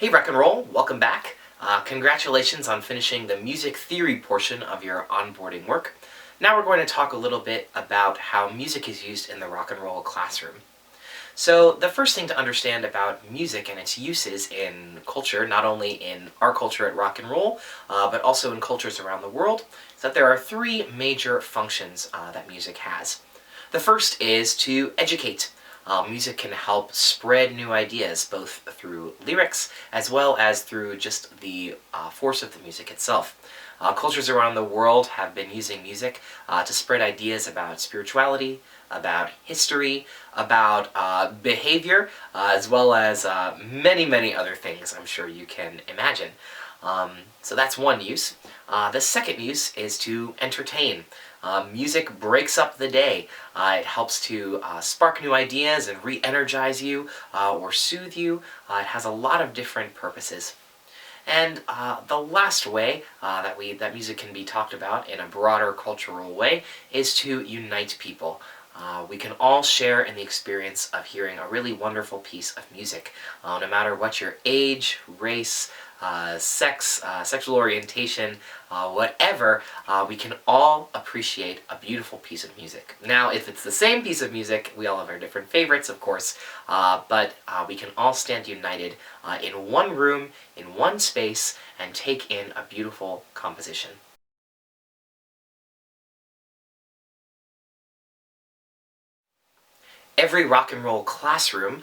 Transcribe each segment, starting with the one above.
Hey Rock and Roll, welcome back. Congratulations on finishing the music theory portion of your onboarding work. Now we're going to talk a little bit about how music is used in the rock and roll classroom. So the first thing to understand about music and its uses in culture, not only in our culture at rock and roll, but also in cultures around the world, is that there are three major functions that music has. The first is to educate. Music can help spread new ideas, both through lyrics as well as through just the force of the music itself. Cultures around the world have been using music to spread ideas about spirituality, about history, about behavior, as well as many, many other things I'm sure you can imagine. So that's one use. The second use is to entertain. Music breaks up the day. It helps to spark new ideas and re-energize you or soothe you. It has a lot of different purposes. And the last way that music can be talked about in a broader cultural way is to unite people. We can all share in the experience of hearing a really wonderful piece of music. No matter what your age, race, sex, sexual orientation, whatever, we can all appreciate a beautiful piece of music. Now, if it's the same piece of music, we all have our different favorites, of course, but we can all stand united in one room, in one space, and take in a beautiful composition. Every rock and roll classroom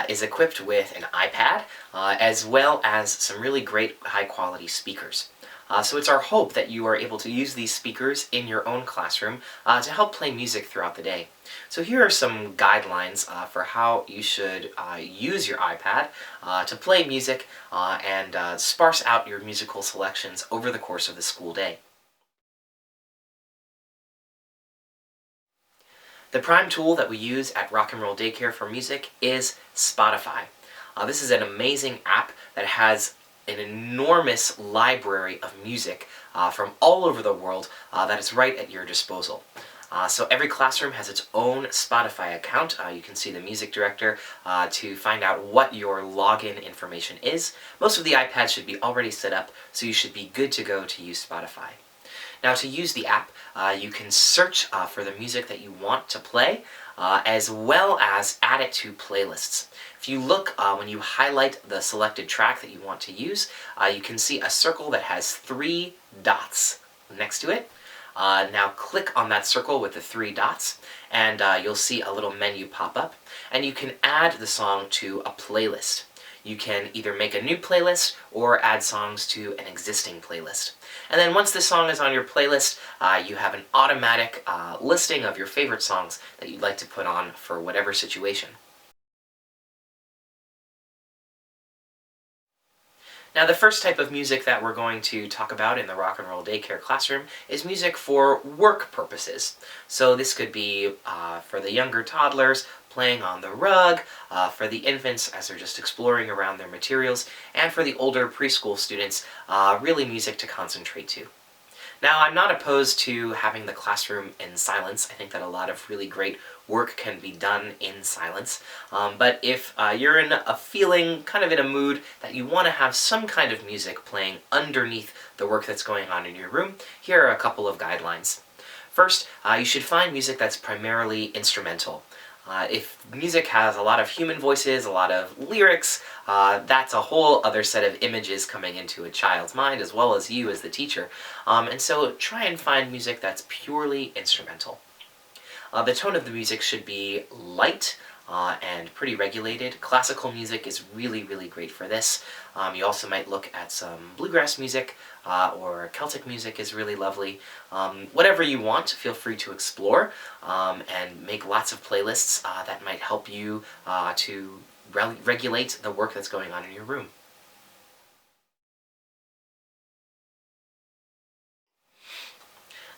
is equipped with an iPad, as well as some really great high-quality speakers. So it's our hope that you are able to use these speakers in your own classroom to help play music throughout the day. So here are some guidelines for how you should use your iPad to play music and sparse out your musical selections over the course of the school day. The prime tool that we use at Rock and Roll Daycare for music is Spotify. This is an amazing app that has an enormous library of music from all over the world that is right at your disposal. So every classroom has its own Spotify account. You can see the music director to find out what your login information is. Most of the iPads should be already set up, so you should be good to go to use Spotify. Now, to use the app, you can search for the music that you want to play, as well as add it to playlists. If you look, when you highlight the selected track that you want to use, you can see a circle that has 3 dots next to it. Now click on that circle with the 3 dots, and you'll see a little menu pop up, and you can add the song to a playlist. You can either make a new playlist or add songs to an existing playlist. And then once the song is on your playlist, you have an automatic listing of your favorite songs that you'd like to put on for whatever situation. Now, the first type of music that we're going to talk about in the Rock and Roll Daycare classroom is music for work purposes. So this could be for the younger toddlers, playing on the rug, for the infants as they're just exploring around their materials, and for the older preschool students, really music to concentrate to. Now, I'm not opposed to having the classroom in silence. I think that a lot of really great work can be done in silence. But if you're in a feeling, kind of in a mood, that you want to have some kind of music playing underneath the work that's going on in your room, here are a couple of guidelines. First, you should find music that's primarily instrumental. If music has a lot of human voices, a lot of lyrics, that's a whole other set of images coming into a child's mind, as well as you as the teacher. And so try and find music that's purely instrumental. The tone of the music should be light and pretty regulated. Classical music is really, really great for this. You also might look at some bluegrass music, or Celtic music is really lovely. Whatever you want, feel free to explore and make lots of playlists that might help you to regulate the work that's going on in your room.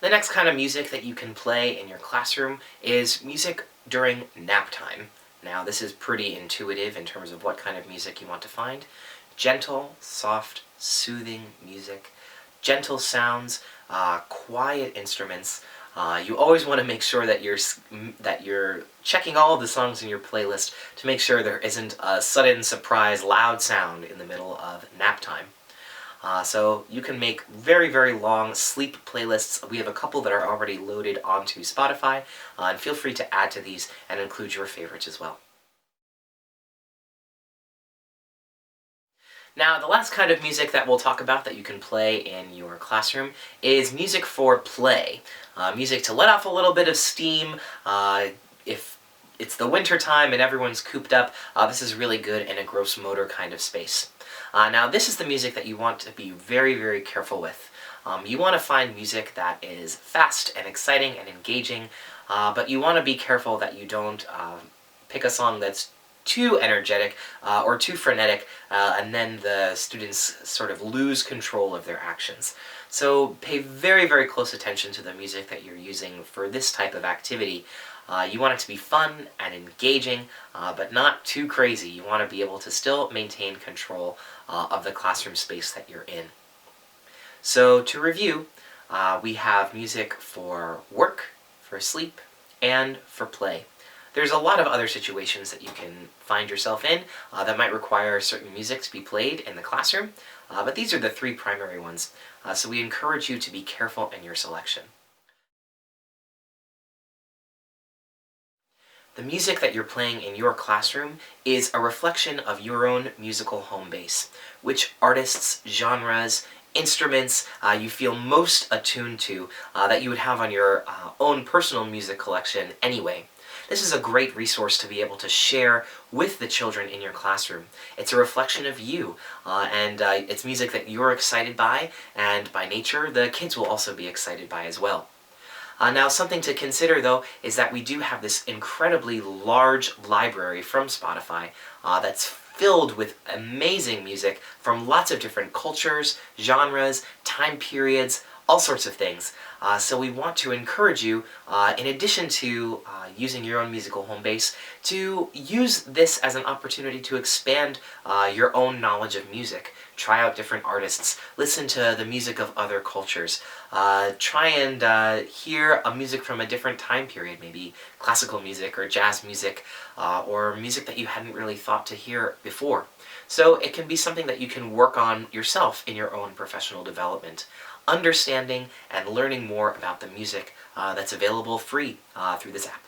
The next kind of music that you can play in your classroom is music during nap time. Now, this is pretty intuitive in terms of what kind of music you want to find. Gentle, soft, soothing music, gentle sounds, quiet instruments, You always want to make sure that you're checking all of the songs in your playlist to make sure there isn't a sudden surprise loud sound in the middle of nap time. So you can make very, very long sleep playlists. We have a couple that are already loaded onto Spotify, and feel free to add to these and include your favorites as well. Now, the last kind of music that we'll talk about that you can play in your classroom is music for play. Music to let off a little bit of steam. If it's the winter time and everyone's cooped up, this is really good in a gross motor kind of space. Now, this is the music that you want to be very, very careful with. You want to find music that is fast and exciting and engaging, but you want to be careful that you don't pick a song that's too energetic or too frenetic, and then the students sort of lose control of their actions. So pay very, very close attention to the music that you're using for this type of activity. You want it to be fun and engaging, but not too crazy. You want to be able to still maintain control of the classroom space that you're in. So to review, we have music for work, for sleep, and for play. There's a lot of other situations that you can find yourself in that might require certain music to be played in the classroom, but these are the three primary ones, so we encourage you to be careful in your selection. The music that you're playing in your classroom is a reflection of your own musical home base. Which artists, genres, instruments you feel most attuned to that you would have on your own personal music collection anyway. This is a great resource to be able to share with the children in your classroom. It's a reflection of you, and it's music that you're excited by, and by nature, the kids will also be excited by as well. Now, something to consider, though, is that we do have this incredibly large library from Spotify that's filled with amazing music from lots of different cultures, genres, time periods, all sorts of things. So we want to encourage you, in addition to using your own musical home base, to use this as an opportunity to expand your own knowledge of music. Try out different artists, listen to the music of other cultures, try and hear a music from a different time period, maybe classical music or jazz music, or music that you hadn't really thought to hear before. So it can be something that you can work on yourself in your own professional development, understanding and learning more about the music that's available free through this app.